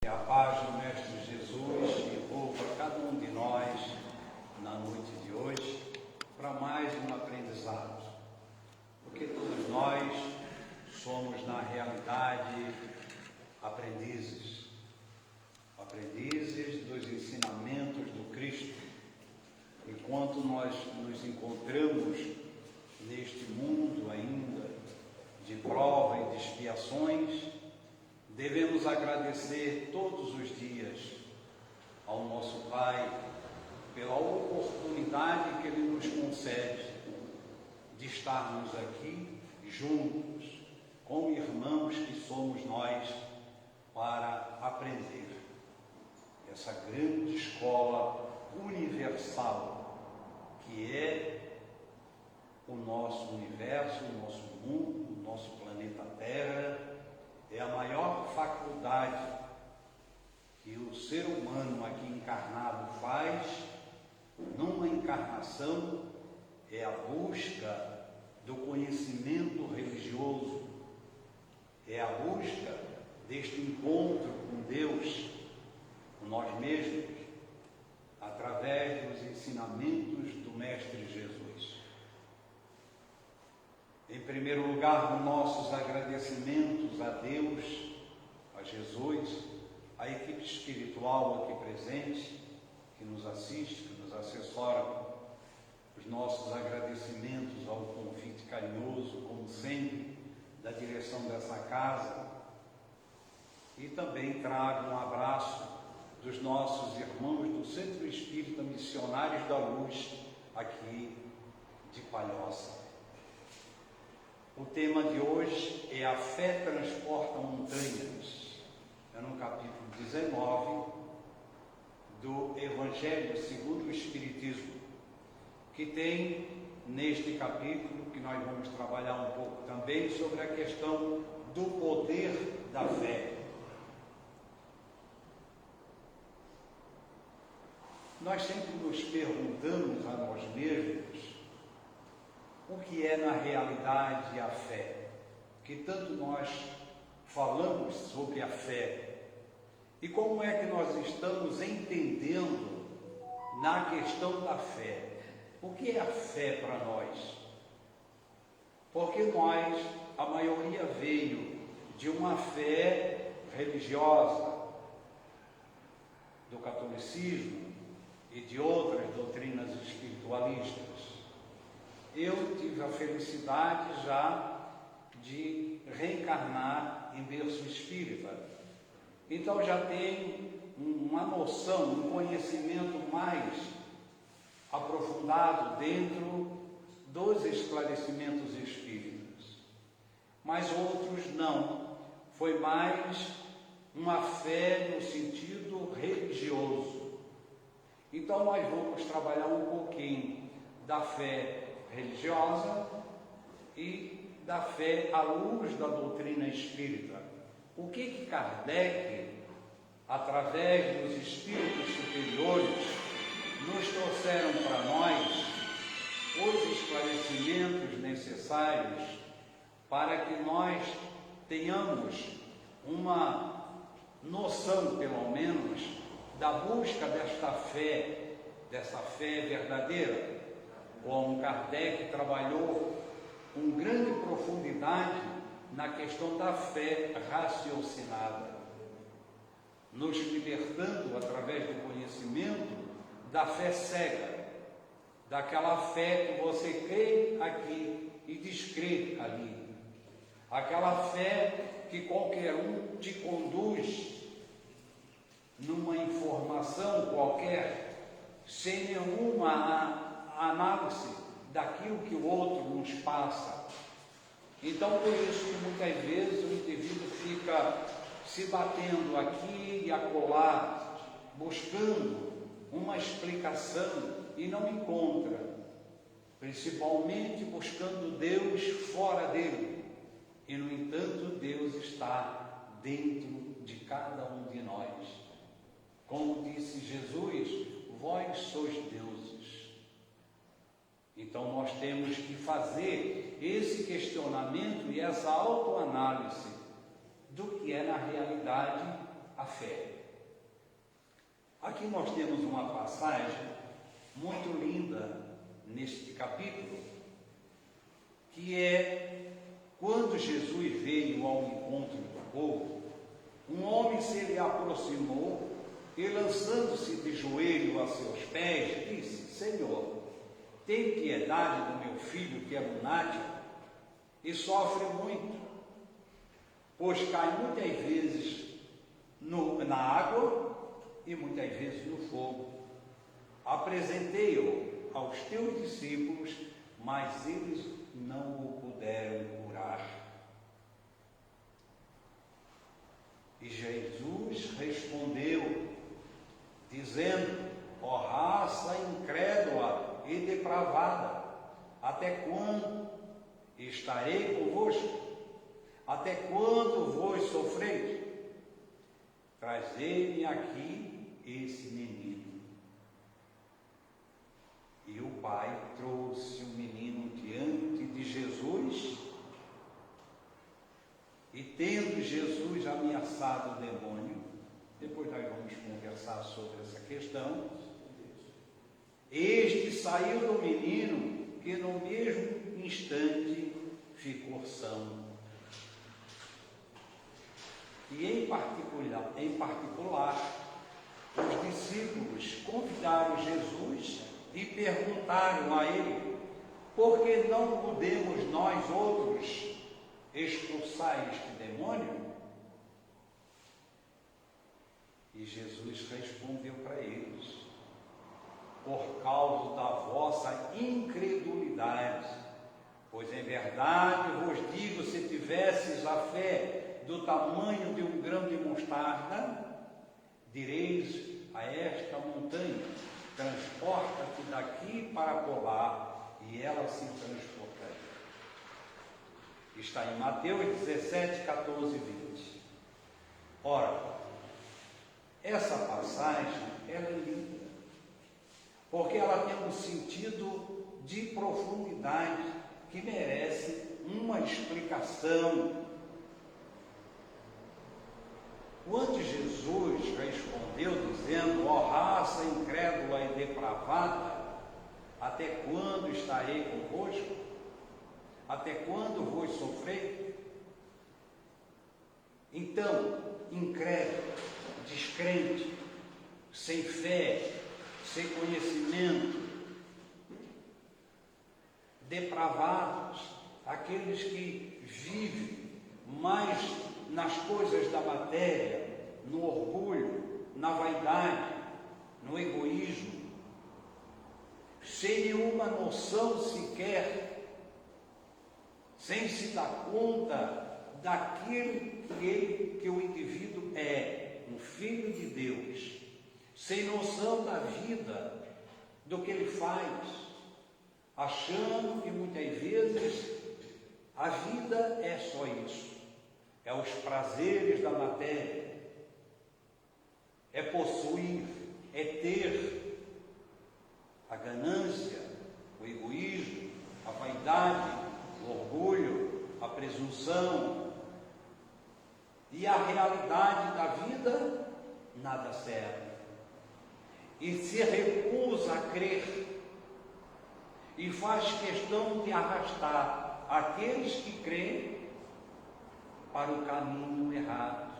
Que a paz do Mestre Jesus envolva cada um de nós na noite de hoje para mais um aprendizado, porque todos nós somos na realidade aprendizes dos ensinamentos do Cristo. Enquanto nós nos encontramos neste mundo ainda de prova e de expiações, devemos agradecer todos os dias ao nosso Pai pela oportunidade que Ele nos concede de estarmos aqui juntos, como irmãos que somos nós, para aprender essa grande escola universal que é o nosso universo, o nosso mundo, o nosso planeta Terra. É a maior faculdade que o ser humano aqui encarnado faz numa encarnação, é a busca do conhecimento religioso, é a busca deste encontro com Deus, com nós mesmos, através dos ensinamentos do Mestre Jesus. Em primeiro lugar, nossos agradecimentos a Deus, a Jesus, à equipe espiritual aqui presente, que nos assiste, que nos assessora, os nossos agradecimentos ao convite carinhoso, como sempre, da direção dessa casa, e também trago um abraço dos nossos irmãos do Centro Espírita Missionários da Luz, aqui de Palhoça. O tema de hoje é a fé transporta montanhas. É no capítulo 19 do Evangelho segundo o Espiritismo, que tem neste capítulo, que nós vamos trabalhar um pouco também, sobre a questão do poder da fé. Nós sempre nos perguntamos a nós mesmos o que é na realidade a fé, que tanto nós falamos sobre a fé, e como é que nós estamos entendendo na questão da fé. O que é a fé para nós? Porque nós, a maioria veio de uma fé religiosa, do catolicismo e de outras doutrinas espiritualistas. Eu tive a felicidade já de reencarnar em berço espírita. Então já tenho uma noção, um conhecimento mais aprofundado dentro dos esclarecimentos espíritas. Mas outros não. Foi mais uma fé no sentido religioso. Então nós vamos trabalhar um pouquinho da fé religiosa e da fé à luz da doutrina espírita. O que Kardec, através dos espíritos superiores, nos trouxeram para nós os esclarecimentos necessários para que nós tenhamos uma noção, pelo menos, da busca dessa fé verdadeira. Como Kardec trabalhou com grande profundidade na questão da fé raciocinada, nos libertando através do conhecimento da fé cega, daquela fé que você crê aqui e descrê ali, aquela fé que qualquer um te conduz numa informação qualquer, sem nenhuma análise daquilo que o outro nos passa. Então, por isso que muitas vezes o indivíduo fica se batendo aqui e acolá, buscando uma explicação e não encontra, principalmente buscando Deus fora dele. E, no entanto, Deus está dentro de cada um de nós. Como disse Jesus, vós sois deuses. Então nós temos que fazer esse questionamento e essa autoanálise do que é na realidade a fé. Aqui nós temos uma passagem muito linda neste capítulo, que é quando Jesus veio ao encontro do povo, um homem se lhe aproximou e, lançando-se de joelho a seus pés, disse: Senhor, tem piedade do meu filho que é lunático e sofre muito, pois cai muitas vezes na água e muitas vezes no fogo. Apresentei-o aos teus discípulos, mas eles não o puderam curar. E Jesus respondeu, dizendo: ó raça incrédula e depravada, até quando estarei convosco? Até quando vos sofreis? Trazei-me aqui esse menino. E o pai trouxe o menino diante de Jesus, e tendo Jesus ameaçado o demônio, depois nós vamos conversar sobre essa questão, este saiu do menino, que no mesmo instante ficou são. E em particular, os discípulos convidaram Jesus e perguntaram a ele: por que não podemos nós outros expulsar este demônio? E Jesus respondeu para eles: por causa da vossa incredulidade, pois em verdade vos digo, se tivesses a fé do tamanho de um grão de mostarda, direis a esta montanha: transporta-te daqui para colar, e ela se transportaria. Está em Mateus 17, 14 e 20. Ora, essa passagem ela é linda, porque ela tem um sentido de profundidade que merece uma explicação. Quando Jesus respondeu dizendo: ó raça incrédula e depravada, até quando estarei convosco? Até quando vos sofrei? Então, incrédulo, descrente, sem fé, sem conhecimento, depravados, aqueles que vivem mais nas coisas da matéria, no orgulho, na vaidade, no egoísmo, sem nenhuma noção sequer, sem se dar conta daquilo que o indivíduo é, um filho de Deus, sem noção da vida, do que ele faz, achando que muitas vezes a vida é só isso. É os prazeres da matéria, é possuir, é ter. A ganância, o egoísmo, a vaidade, o orgulho, a presunção. E a realidade da vida nada serve. E se recusa a crer, e faz questão de arrastar aqueles que creem para o caminho errado.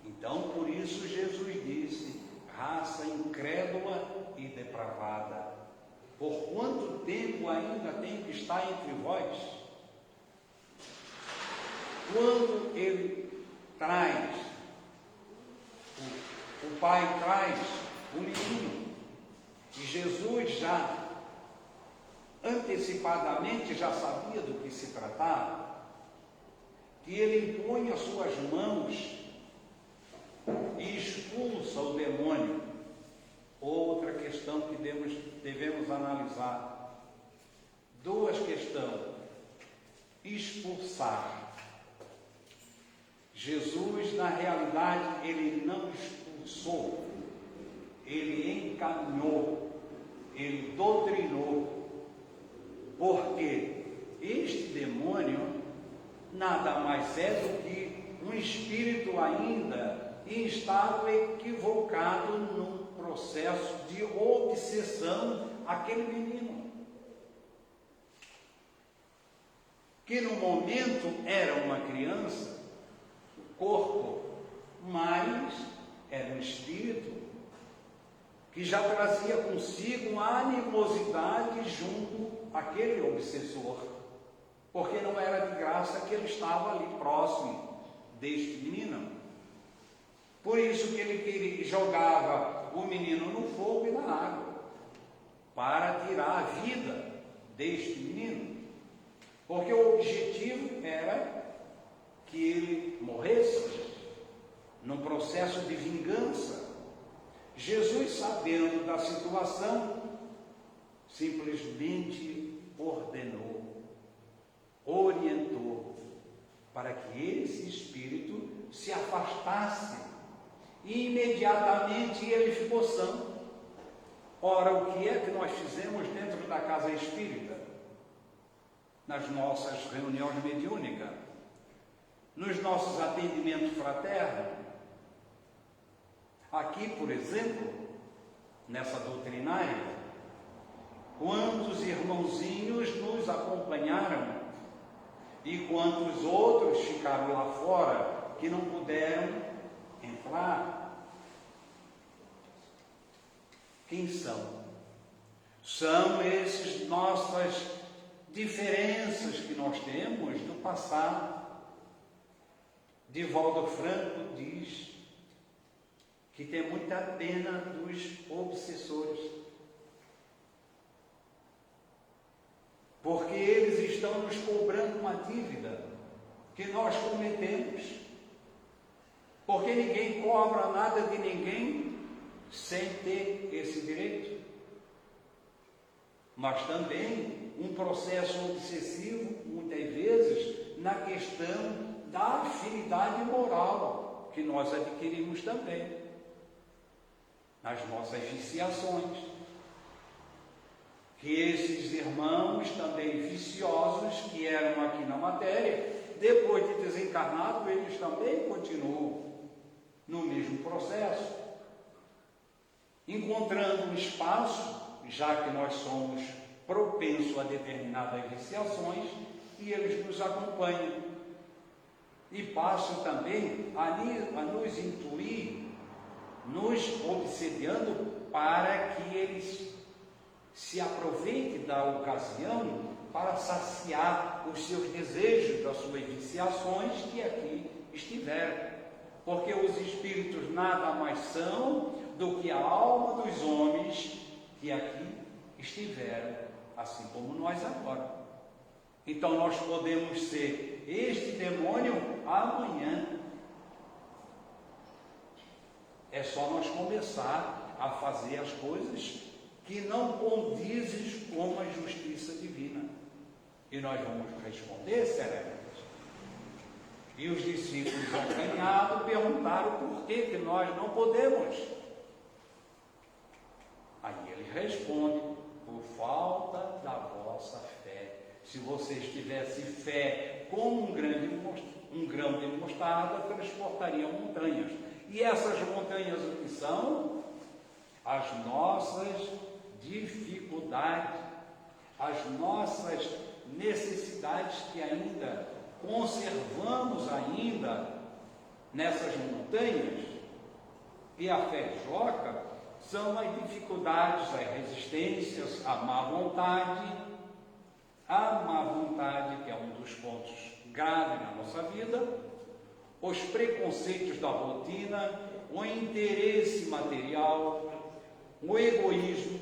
Então, por isso Jesus disse: raça incrédula e depravada, por quanto tempo ainda tem que estar entre vós? Quando ele traz, o pai traz o menino, e Jesus já antecipadamente já sabia do que se tratava, que ele impõe as suas mãos e expulsa o demônio. Outra questão que devemos analisar. Duas questões. Expulsar. Jesus, na realidade, ele não expulsou, ele encaminhou, ele doutrinou, porque este demônio nada mais é do que um espírito ainda em estado equivocado num processo de obsessão aquele menino, que no momento era uma criança, o corpo, mas era um espírito que já trazia consigo uma animosidade junto àquele obsessor, porque não era de graça que ele estava ali próximo deste menino. Por isso que ele jogava o menino no fogo e na água, para tirar a vida deste menino, porque o objetivo era que ele morresse num processo de vingança. Jesus, sabendo da situação, simplesmente ordenou, orientou para que esse espírito se afastasse, e imediatamente ele ficou são. Ora, o que é que nós fizemos dentro da casa espírita? Nas nossas reuniões mediúnicas, nos nossos atendimentos fraternos. Aqui, por exemplo, nessa doutrinária, quantos irmãozinhos nos acompanharam e quantos outros ficaram lá fora que não puderam entrar? Quem são? São esses nossas diferenças que nós temos do passado. Divaldo Franco diz que tem muita pena dos obsessores, porque eles estão nos cobrando uma dívida que nós cometemos, porque ninguém cobra nada de ninguém sem ter esse direito. Mas também um processo obsessivo, muitas vezes, na questão da afinidade moral que nós adquirimos também nas nossas viciações, que esses irmãos também viciosos que eram aqui na matéria, depois de desencarnado, eles também continuam no mesmo processo, encontrando um espaço, já que nós somos propensos a determinadas viciações, e eles nos acompanham e passam também a nos intuir, nos obsediando para que eles se aproveitem da ocasião para saciar os seus desejos, das suas viciações que aqui estiveram. Porque os espíritos nada mais são do que a alma dos homens que aqui estiveram, assim como nós agora. Então nós podemos ser este demônio amanhã. É só nós começar a fazer as coisas que não condizem com a justiça divina. E nós vamos responder seriamente. E os discípulos acanhados perguntaram por que nós não podemos. Aí ele responde: por falta da vossa fé. Se vocês tivessem fé como um grão de mostarda, transportariam montanhas. E essas montanhas o que são? As nossas dificuldades, as nossas necessidades que ainda conservamos ainda nessas montanhas. E a fé joca são as dificuldades, as resistências, a má vontade, que é um dos pontos graves na nossa vida, os preconceitos da rotina, o interesse material, o egoísmo,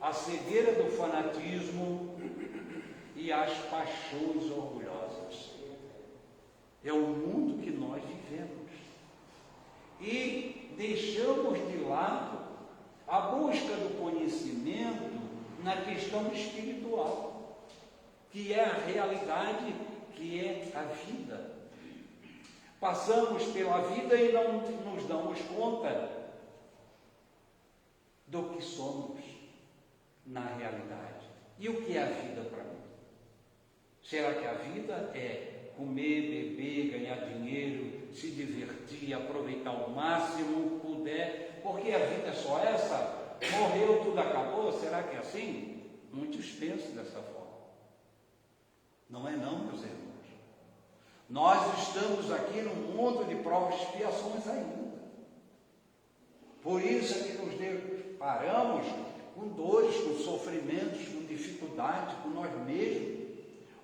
a cegueira do fanatismo e as paixões orgulhosas. É o mundo que nós vivemos. E deixamos de lado a busca do conhecimento na questão espiritual, que é a realidade, que é a vida. Passamos pela vida e não nos damos conta do que somos na realidade. E o que é a vida para mim? Será que a vida é comer, beber, ganhar dinheiro, se divertir, aproveitar o máximo puder, porque a vida é só essa, morreu, tudo acabou, será que é assim? Muitos pensam dessa forma. Não é não, meus irmãos. Nós estamos aqui num mundo de provas e expiações ainda. Por isso é que nos deparamos com dores, com sofrimentos, com dificuldades, com nós mesmos.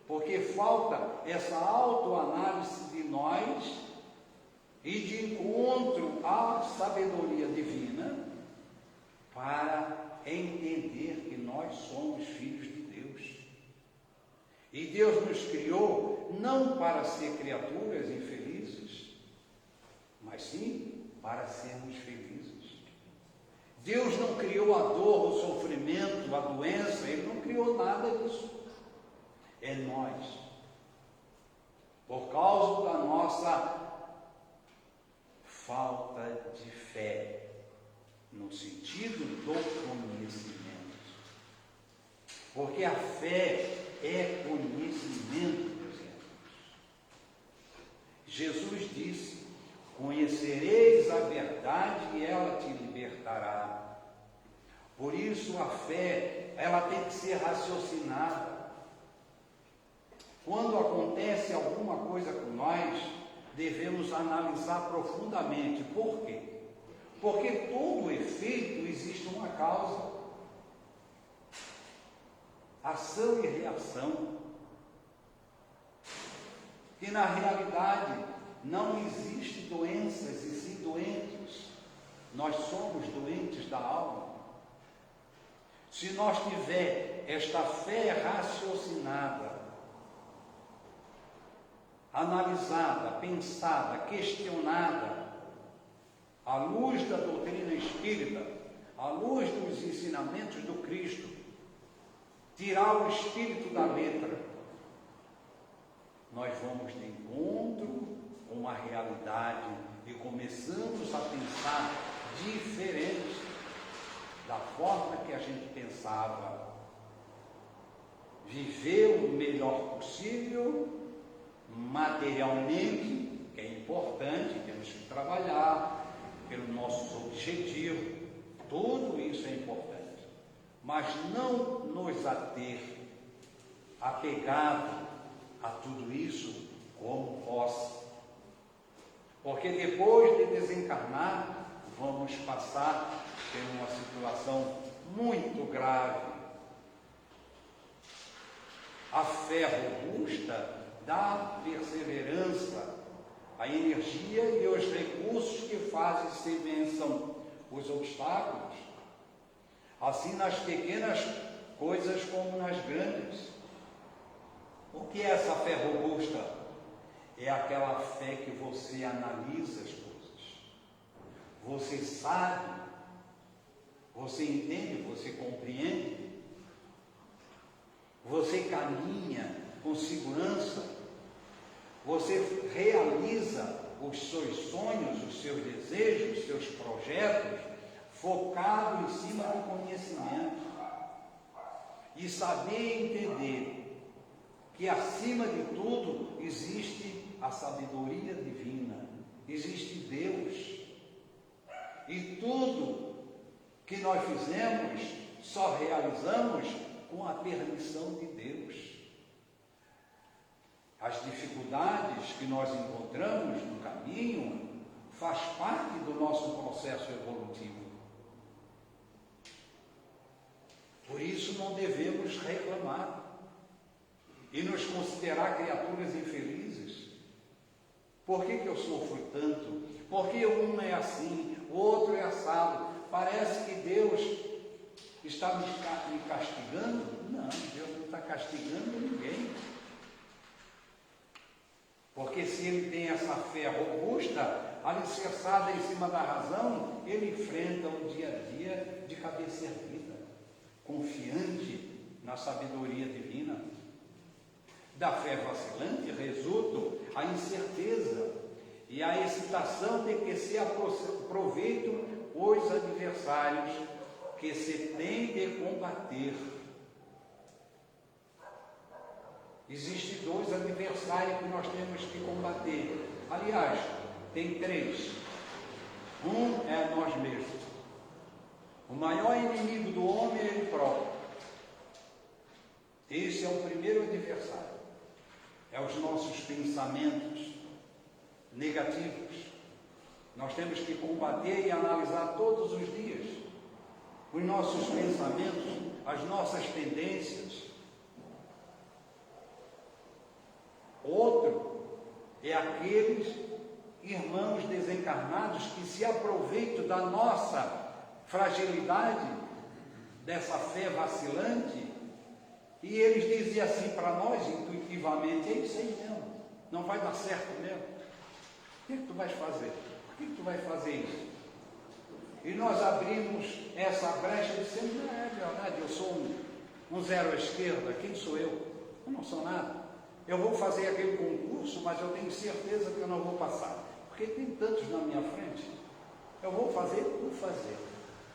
Porque falta essa autoanálise de nós e de encontro à sabedoria divina para entender que nós somos filhos de Deus. E Deus nos criou não para ser criaturas infelizes, mas sim para sermos felizes. Deus não criou a dor, o sofrimento, a doença, Ele não criou nada disso. É nós. Por causa da nossa falta de fé, no sentido do conhecimento. Porque a fé é conhecimento, meus irmãos. Jesus disse: conhecereis a verdade e ela te libertará. Por isso a fé, ela tem que ser raciocinada. Quando acontece alguma coisa com nós, devemos analisar profundamente. Por quê? Porque todo efeito existe uma causa. Ação e reação. Que na realidade não existe doenças e sim doentes. Nós somos doentes da alma. Se nós tiver esta fé raciocinada, analisada, pensada, questionada, à luz da doutrina espírita, à luz dos ensinamentos do Cristo, tirar o espírito da letra, nós vamos de encontro com uma realidade e começamos a pensar diferente da forma que a gente pensava. Viver o melhor possível, materialmente, que é importante, temos que trabalhar pelo nosso objetivo, tudo isso é importante, mas não nos ater apegado a tudo isso como posse, porque depois de desencarnar vamos passar por uma situação muito grave. A fé robusta dá perseverança, a energia e os recursos que fazem se vençam os obstáculos, assim nas pequenas coisas como nas grandes. O que é essa fé robusta? É aquela fé que você analisa as coisas, você sabe, você entende, você compreende, você caminha com segurança, você realiza os seus sonhos, os seus desejos, os seus projetos, focado em cima do conhecimento e saber entender que acima de tudo existe a sabedoria divina, existe Deus, e tudo que nós fizemos só realizamos com a permissão de Deus. As dificuldades que nós encontramos no caminho faz parte do nosso processo evolutivo. Por isso não devemos reclamar e nos considerar criaturas infelizes. Por que eu sofro tanto? Por que um é assim, o outro é assado? Parece que Deus está me castigando. Não, Deus não está castigando ninguém. Porque se ele tem essa fé robusta, alicerçada em cima da razão, ele enfrenta o dia a dia de cabeça erguida, confiante na sabedoria divina. Da fé vacilante resulta a incerteza e a excitação de que se aproveitam os adversários que se tem de combater. Existem dois adversários que nós temos que combater. Aliás, tem três. Um é nós mesmos. O maior inimigo do homem é ele próprio. Esse é o primeiro adversário. É os nossos pensamentos negativos. Nós temos que combater e analisar todos os dias os nossos pensamentos, as nossas tendências. Outro é aqueles irmãos desencarnados que se aproveitam da nossa fragilidade, dessa fé vacilante, e eles dizem assim para nós, intuitivamente: é isso aí mesmo, não vai dar certo mesmo. O que tu vais fazer? Por que tu vais fazer isso? E nós abrimos essa brecha dizendo: não, é verdade, eu sou um zero à esquerda, quem sou eu? Eu não sou nada. Eu vou fazer aquele concurso, mas eu tenho certeza que eu não vou passar, porque tem tantos na minha frente. Eu vou fazer por fazer.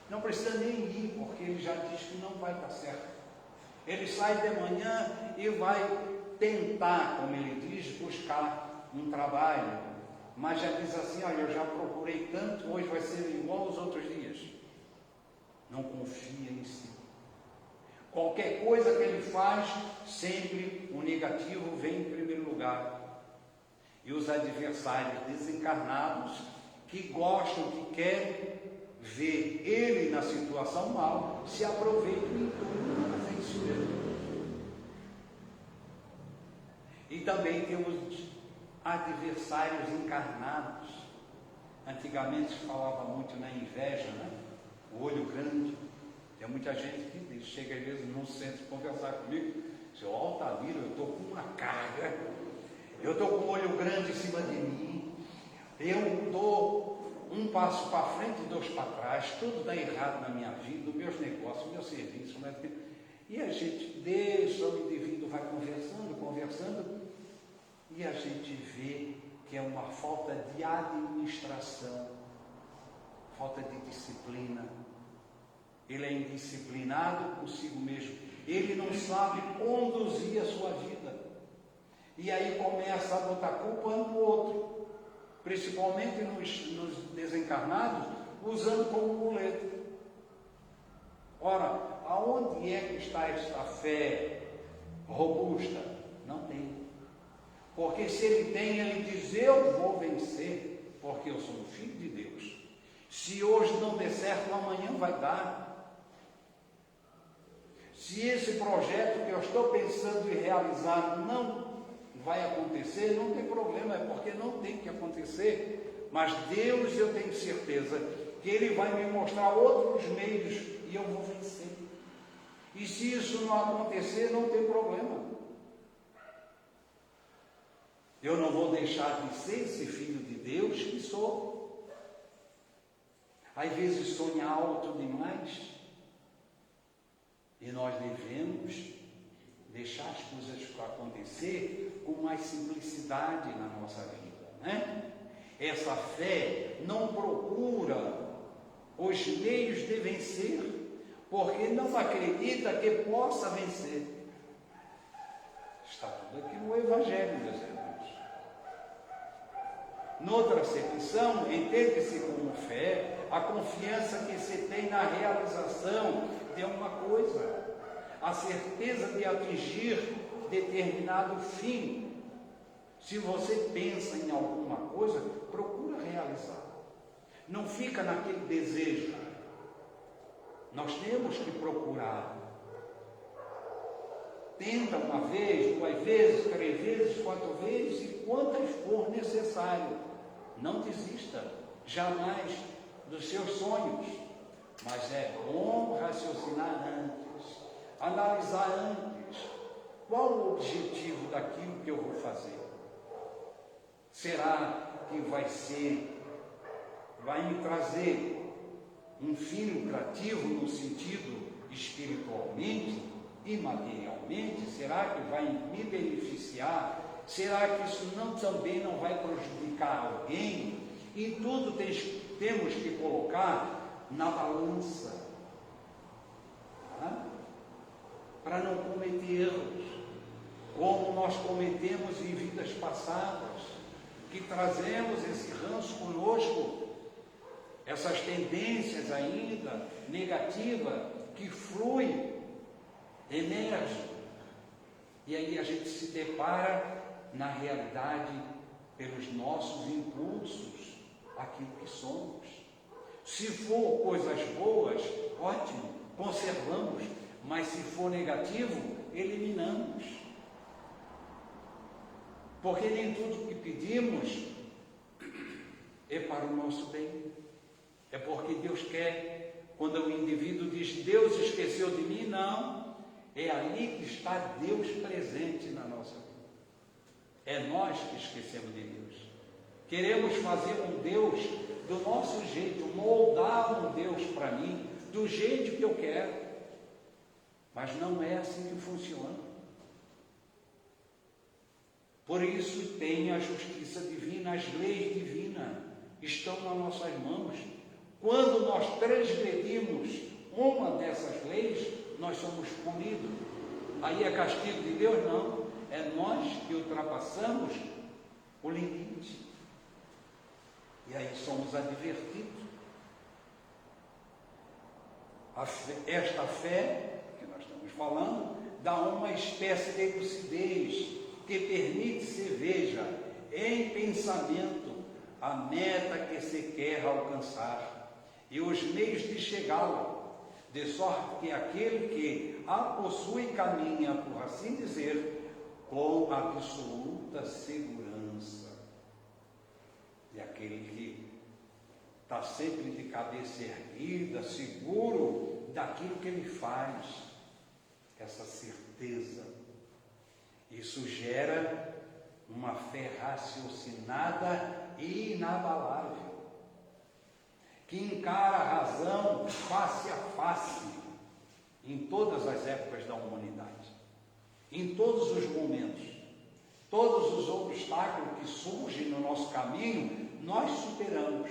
Não precisa nem ir, porque ele já diz que não vai dar certo. Ele sai de manhã e vai tentar, como ele diz, buscar um trabalho, mas já diz assim: olha, eu já procurei tanto, hoje vai ser igual aos outros dias. Não confia em si. Qualquer coisa que ele faz, sempre o negativo vem em primeiro lugar. E os adversários desencarnados, que gostam, que querem ver ele na situação mal, se aproveitam em tudo para fazer isso mesmo. E também temos adversários encarnados. Antigamente se falava muito na inveja, né? O olho grande. Tem muita gente que chega às vezes num centro conversar comigo: seu Altamiro, eu estou com uma carga, eu estou com o olho grande em cima de mim, eu dou um passo para frente e dois para trás, tudo dá errado na minha vida, meus negócios, meu serviço, e a gente deixa o indivíduo, vai conversando, e a gente vê que é uma falta de administração, falta de disciplina. Ele é indisciplinado consigo mesmo, ele não sabe conduzir a sua vida, e aí começa a botar culpa no outro, principalmente nos desencarnados, usando como muleta. Ora, aonde é que está esta fé robusta? Não tem. Porque se ele tem, ele diz: eu vou vencer, porque eu sou um filho de Deus. Se hoje não der certo, amanhã vai dar. Se esse projeto que eu estou pensando em realizar não vai acontecer, não tem problema, é porque não tem que acontecer. Mas Deus, eu tenho certeza que Ele vai me mostrar outros meios e eu vou vencer. E se isso não acontecer, não tem problema. Eu não vou deixar de ser esse filho de Deus que sou. Às vezes sonha alto demais. E nós devemos deixar as coisas acontecer com mais simplicidade na nossa vida, né? Essa fé não procura os meios de vencer, porque não acredita que possa vencer. Está tudo aqui no Evangelho, meus irmãos. Noutra acepção, entende-se como fé a confiança que se tem na realização de uma coisa, a certeza de atingir determinado fim. Se você pensa em alguma coisa, procura realizar. Não fica naquele desejo. Nós temos que procurar. Tenta uma vez, duas vezes, 3 vezes, 4 vezes e quantas for necessário. Não desista jamais dos seus sonhos. Mas é bom raciocinar antes, analisar antes. Qual o objetivo daquilo que eu vou fazer? Será que vai me trazer um fim lucrativo no sentido espiritualmente e materialmente? Será que vai me beneficiar? Será que isso também não vai prejudicar alguém? E tudo temos que colocar na balança, tá? Para não cometer erros, como nós cometemos em vidas passadas. que trazemos esse ranço conosco, essas tendências ainda negativas que fluem, emergem, e aí a gente se depara na realidade pelos nossos impulsos, aquilo que somos. Se for coisas boas, ótimo, conservamos, mas se for negativo, eliminamos. Porque nem tudo que pedimos é para o nosso bem. É porque Deus quer, quando o indivíduo diz, Deus esqueceu de mim, não. É ali que está Deus presente na nossa vida. É nós que esquecemos de Deus. Queremos fazer um Deus do nosso jeito, moldar um Deus para mim, do jeito que eu quero. Mas não é assim que funciona. Por isso tem a justiça divina, as leis divinas estão nas nossas mãos. Quando nós transgredimos uma dessas leis, nós somos punidos. Aí é castigo de Deus? Não. É nós que ultrapassamos o limite. E aí somos advertidos. Esta fé, que nós estamos falando, dá uma espécie de lucidez, que permite se veja em pensamento a meta que se quer alcançar e os meios de chegá-la, de sorte que aquele que a possui caminha, por assim dizer, com absoluta segurança. E aquele que está sempre de cabeça erguida, seguro daquilo que ele faz, essa certeza. Isso gera uma fé raciocinada e inabalável, que encara a razão face a face, em todas as épocas da humanidade, em todos os momentos. Todos os obstáculos que surgem no nosso caminho, nós superamos,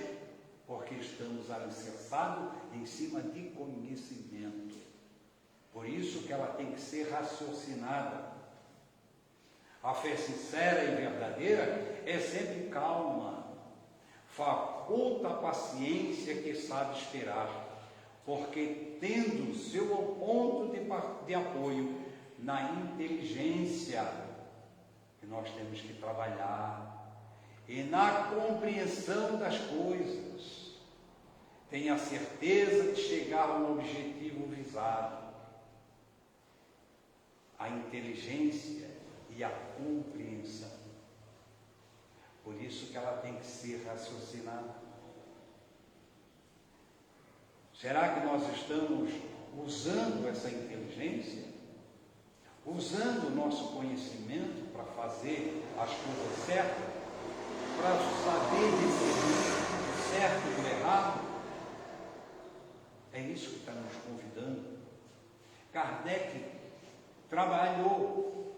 porque estamos alicerçados em cima de conhecimento. Por isso que ela tem que ser raciocinada. A fé sincera e verdadeira é sempre calma, faculta a paciência que sabe esperar, porque tendo seu ponto de apoio na inteligência, que nós temos que trabalhar, e na compreensão das coisas, tem a certeza de chegar ao objetivo visado. A inteligência e a compreensão. Por isso que ela tem que ser raciocinada. Será que nós estamos usando essa inteligência? Usando o nosso conhecimento para fazer as coisas certas? Para saber discernir o certo do errado? É isso que está nos convidando. Kardec trabalhou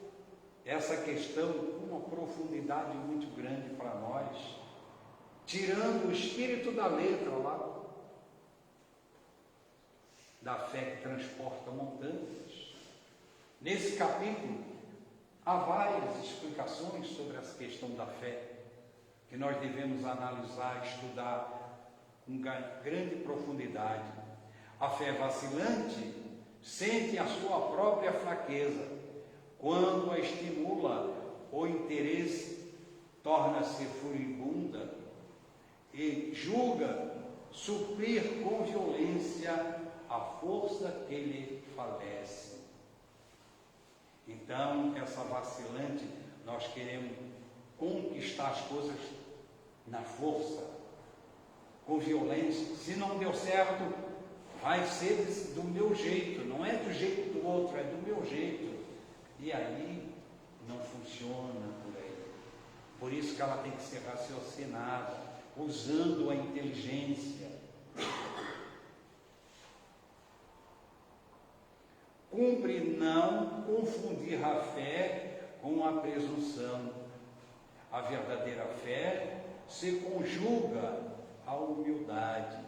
essa questão com uma profundidade muito grande para nós, tirando o espírito da letra lá, da fé que transporta montanhas. Nesse capítulo, há várias explicações sobre essa questão da fé, que nós devemos analisar, estudar com grande profundidade. A fé vacilante sente a sua própria fraqueza. Quando a estimula, o interesse torna-se furibunda e julga suprir com violência a força que lhe falece. Então, essa vacilante, nós queremos conquistar as coisas na força, com violência. Se não deu certo, vai ser do meu jeito, não é do jeito do outro, é do meu jeito. E aí não funciona por aí. Por isso que ela tem que ser raciocinada, usando a inteligência. Cumpre não confundir a fé com a presunção. A verdadeira fé se conjuga à humildade.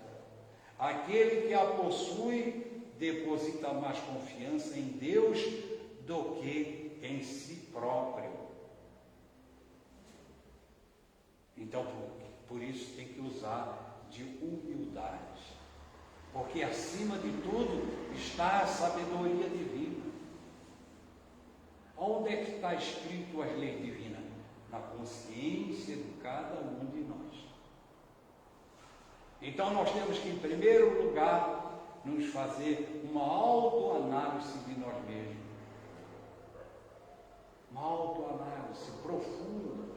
Aquele que a possui deposita mais confiança em Deus do que em si próprio. Então, por isso tem que usar de humildade, porque acima de tudo está a sabedoria divina. Onde é que está escrito as leis divinas? Na consciência de cada um de nós. Então nós temos que, em primeiro lugar, nos fazer uma autoanálise de nós mesmos. Uma autoanálise profunda,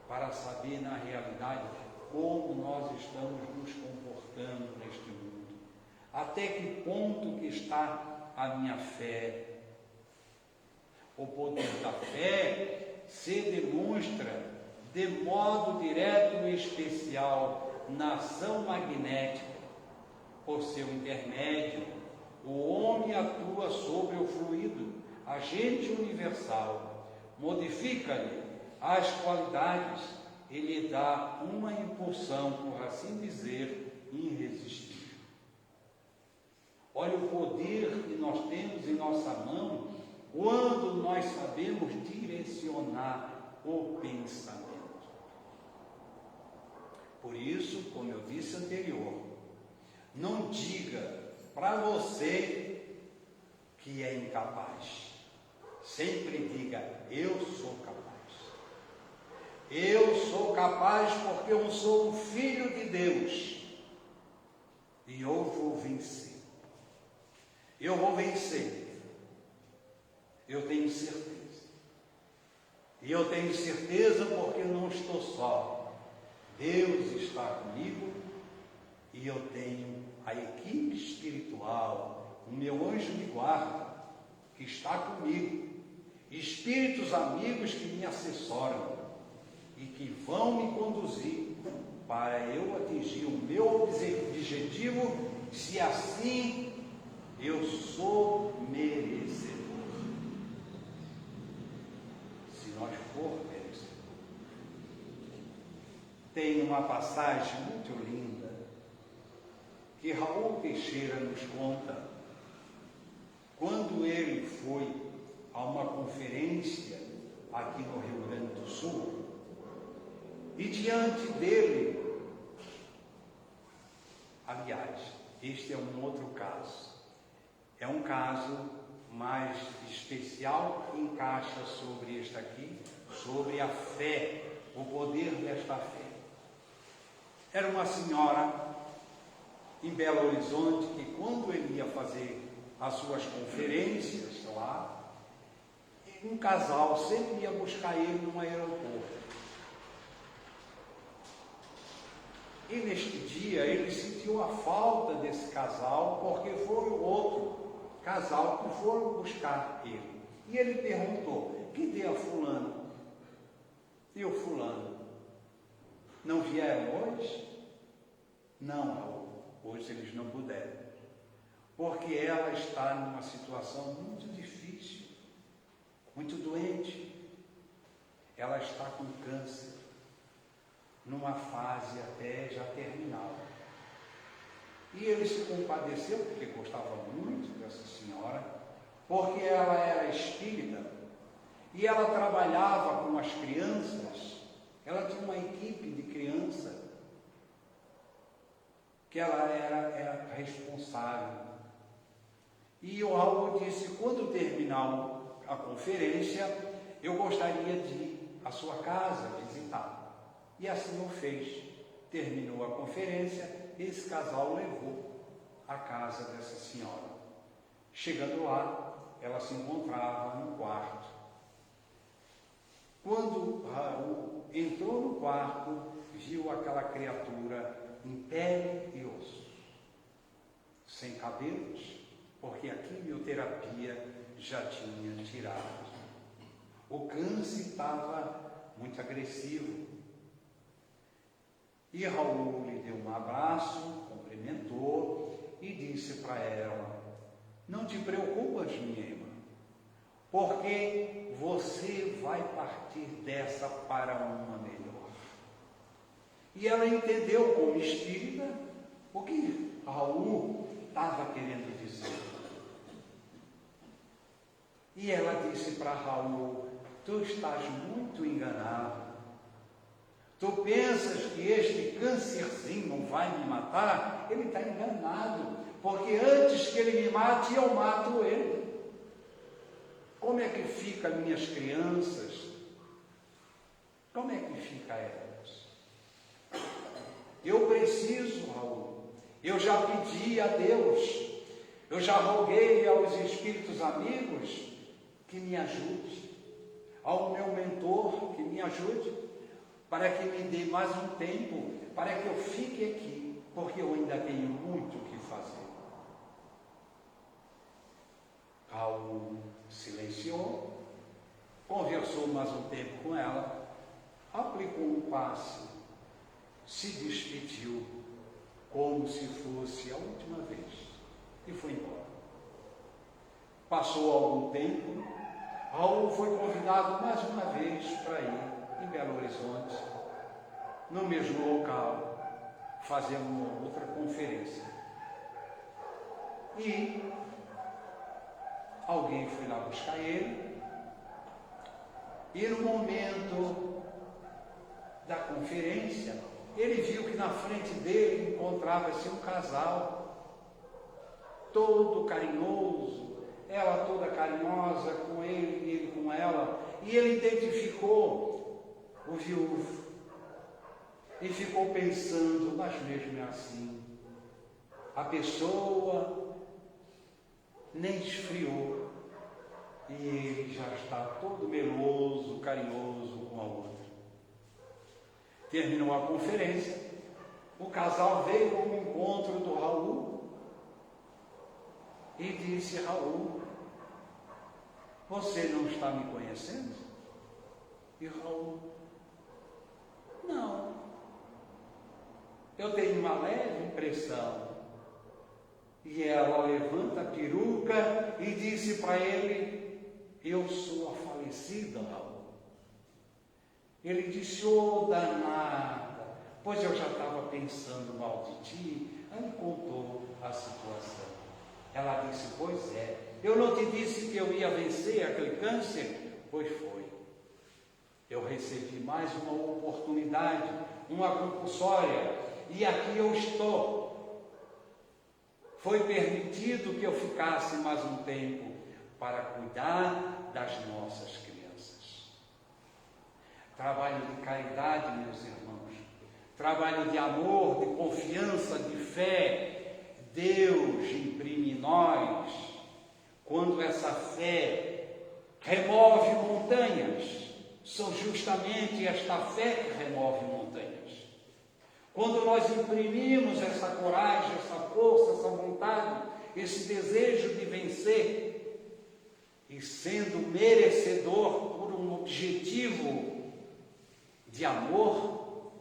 para saber na realidade como nós estamos nos comportando neste mundo. Até que ponto que está a minha fé. O poder da fé se demonstra de modo direto e especial na ação magnética. Por seu intermédio, o homem atua sobre o fluido, agente universal, modifica-lhe as qualidades e lhe dá uma impulsão, por assim dizer, irresistível. Olha o poder que nós temos em nossa mão quando nós sabemos direcionar o pensamento. Por isso, como eu disse anterior, não diga para você que é incapaz. Sempre diga, eu sou capaz. Eu sou capaz porque eu sou um filho de Deus. E eu vou vencer. Eu vou vencer. Eu tenho certeza. E eu tenho certeza porque não estou só. Deus está comigo e eu tenho a equipe espiritual, o meu anjo de guarda, que está comigo, espíritos amigos que me assessoram e que vão me conduzir para eu atingir o meu objetivo, se assim eu sou merecedor. Se nós for merecedor. Tem uma passagem muito linda que Raul Teixeira nos conta quando ele foi a uma conferência aqui no Rio Grande do Sul e diante dele, aliás, este é um outro caso, é um caso mais especial que encaixa sobre este aqui, sobre a fé, o poder desta fé. Era uma senhora em Belo Horizonte que, quando ele ia fazer as suas conferências lá, um casal sempre ia buscar ele no aeroporto. E neste dia ele sentiu a falta desse casal, porque foi o outro casal que foram buscar ele. E ele perguntou, que dia fulano? E o fulano? Não vieram hoje? Não, Raul, hoje eles não puderam. Porque ela está numa situação muito difícil, muito doente. Ela está com câncer, numa fase até já terminal. E ele se compadeceu, porque gostava muito dessa senhora, porque ela era espírita, e ela trabalhava com as crianças, ela tinha uma equipe de criança, que ela era responsável. E o Raul disse, quando terminar a conferência, eu gostaria de ir à sua casa visitar. E assim o fez. Terminou a conferência, esse casal levou à casa dessa senhora. Chegando lá, ela se encontrava no quarto. Quando Raul entrou no quarto, viu aquela criatura em pele e ossos, sem cabelos, porque a quimioterapia já tinha tirado. O câncer estava muito agressivo. E Raul lhe deu um abraço, cumprimentou e disse para ela, não te preocupas, minha irmã, porque você vai partir dessa para uma melhor. E ela entendeu como espírita o que Raul estava querendo dizer. E ela disse para Raul, tu estás muito enganado. Tu pensas que este câncerzinho vai me matar? Ele está enganado, porque antes que ele me mate, eu mato ele. Como é que ficam minhas crianças? Como é que fica elas? Eu preciso, Raul. Eu já pedi a Deus, eu já roguei aos espíritos amigos que me ajude, ao meu mentor que me ajude, para que me dê mais um tempo, para que eu fique aqui, porque eu ainda tenho muito o que fazer. Raul silenciou, conversou mais um tempo com ela, aplicou um passe, se despediu, como se fosse a última vez, e foi embora. Passou algum tempo, Raul foi convidado mais uma vez para ir em Belo Horizonte, no mesmo local, fazer uma outra conferência. E alguém foi lá buscar ele, e no momento da conferência, ele viu que na frente dele encontrava-se um casal, todo carinhoso, ela toda carinhosa com ele, ele com ela, e ele identificou o viúvo e ficou pensando, mas mesmo é assim, a pessoa nem esfriou e ele já está todo meloso, carinhoso com a outra. Terminou a conferência, o casal veio ao encontro do Raul e disse: Raul, você não está me conhecendo? E Raul: não, eu tenho uma leve impressão. E ela levanta a peruca e disse para ele: eu sou a falecida, Raul. Ele disse: ô danada, pois eu já estava pensando mal de ti. Aí contou a situação. Ela disse: pois é, eu não te disse que eu ia vencer aquele câncer? Pois foi. Eu recebi mais uma oportunidade, uma compulsória, e aqui eu estou. Foi permitido que eu ficasse mais um tempo para cuidar das nossas crianças. Trabalho de caridade, meus irmãos, trabalho de amor, de confiança, de fé. Deus imprime em nós, quando essa fé remove montanhas. São justamente esta fé que remove montanhas. Quando nós imprimimos essa coragem, essa força, essa vontade, esse desejo de vencer, e sendo merecedor por um objetivo de amor,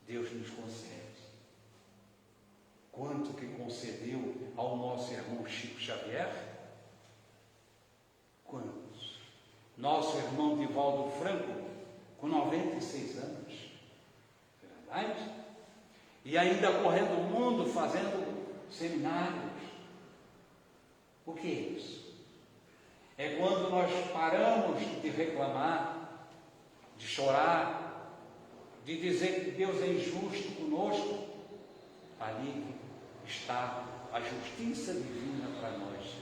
Deus nos concede. Quanto que concedeu ao nosso irmão Chico Xavier? Quantos? Nosso irmão Divaldo Franco, com 96 anos. Verdade? E ainda correndo o mundo, fazendo seminários. O que é isso? É quando nós paramos de reclamar, de chorar, de dizer que Deus é injusto conosco. Ali está a justiça divina para nós,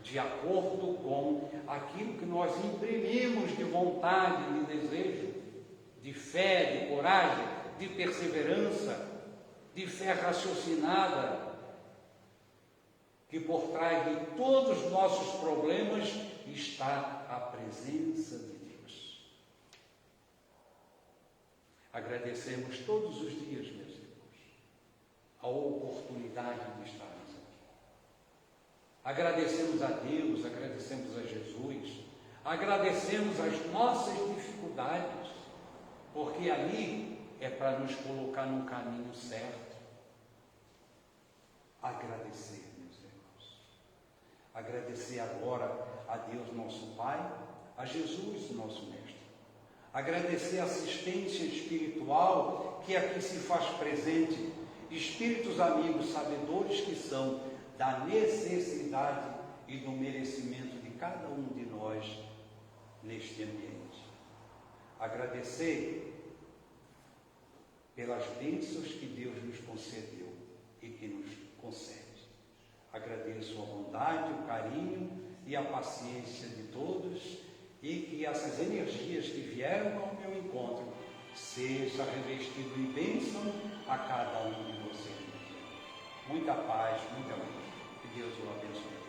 de acordo com aquilo que nós imprimimos de vontade, de desejo, de fé, de coragem, de perseverança, de fé raciocinada, que por trás de todos os nossos problemas está a presença de Deus. Agradecemos todos os dias, meus irmãos, a oportunidade de estarmos aqui. Agradecemos a Deus, agradecemos a Jesus, agradecemos as nossas dificuldades, porque ali é para nos colocar no caminho certo. Agradecer, meus irmãos. Agradecer agora a Deus, nosso Pai, a Jesus, nosso Mestre. Agradecer a assistência espiritual que aqui se faz presente, espíritos amigos, sabedores que são da necessidade e do merecimento de cada um de nós neste ambiente. Agradecer pelas bênçãos que Deus nos concedeu e que nos concede. Agradeço a bondade, o carinho e a paciência de todos, e que essas energias que vieram ao meu encontro seja revestido em bênção a cada um de vocês. Muita paz, muita luz. Que Deus o abençoe.